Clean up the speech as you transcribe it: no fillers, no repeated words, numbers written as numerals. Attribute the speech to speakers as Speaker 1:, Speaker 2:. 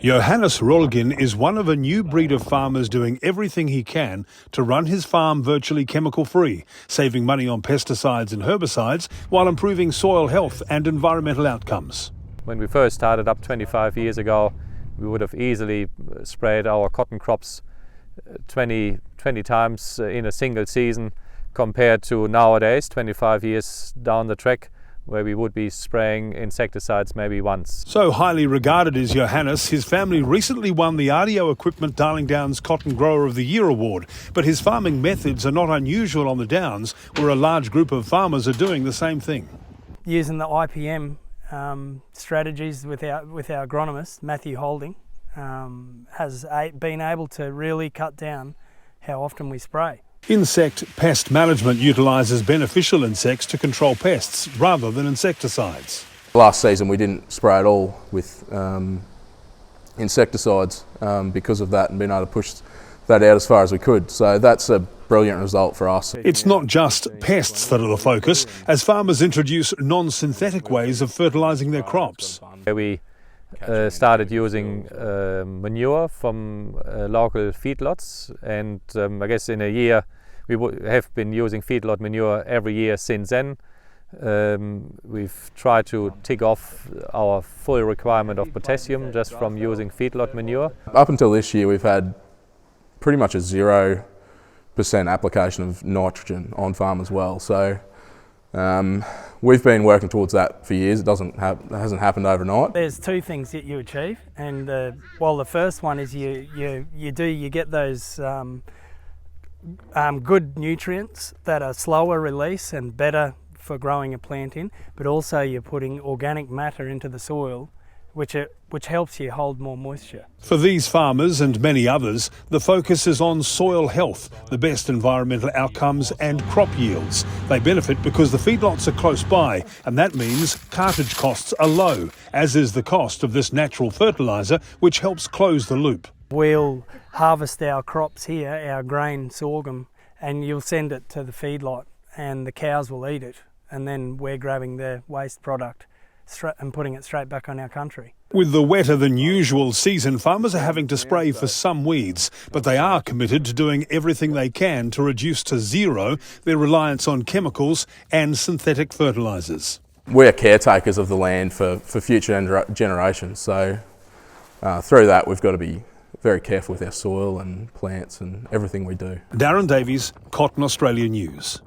Speaker 1: Johannes Roellgen is one of a new breed of farmers doing everything he can to run his farm virtually chemical-free, saving money on pesticides and herbicides while improving soil health and environmental outcomes.
Speaker 2: When we first started up 25 years ago, we would have easily sprayed our cotton crops 20 times in a single season, compared to nowadays, 25 years down the track, where we would be spraying insecticides maybe once.
Speaker 1: So highly regarded is Johannes, his family recently won the RDO Equipment Darling Downs Cotton Grower of the Year award. But his farming methods are not unusual on the Downs, where a large group of farmers are doing the same thing.
Speaker 3: Using the IPM strategies with our agronomist, Matthew Holding, has been able to really cut down how often we spray.
Speaker 1: Insect pest management utilises beneficial insects to control pests rather than insecticides.
Speaker 4: Last season we didn't spray at all with insecticides because of that, and being able to push that out as far as we could. So that's a brilliant result for us.
Speaker 1: It's not just pests that are the focus, as farmers introduce non-synthetic ways of fertilising their crops.
Speaker 2: We started using manure from local feedlots, and I guess in a year we have been using feedlot manure every year since then. We've tried to tick off our full requirement of potassium just from using feedlot manure.
Speaker 4: Up until this year we've had pretty much a 0% application of nitrogen on farm as well. So we've been working towards that for years. It hasn't happened overnight.
Speaker 3: There's two things that you achieve, and the first one is you get those good nutrients that are slower release and better for growing a plant in, but also you're putting organic matter into the soil, which helps you hold more moisture.
Speaker 1: For these farmers and many others, the focus is on soil health, the best environmental outcomes and crop yields. They benefit because the feedlots are close by, and that means cartage costs are low, as is the cost of this natural fertiliser, which helps close the loop.
Speaker 3: We'll harvest our crops here, our grain sorghum, and you'll send it to the feedlot and the cows will eat it, and then we're grabbing the waste product and putting it straight back on our country.
Speaker 1: With the wetter than usual season, farmers are having to spray for some weeds, but they are committed to doing everything they can to reduce to zero their reliance on chemicals and synthetic fertilisers.
Speaker 4: We're caretakers of the land for future generations, so through that we've got to be very careful with our soil and plants and everything we do.
Speaker 1: Darren Davies, Cotton Australia News.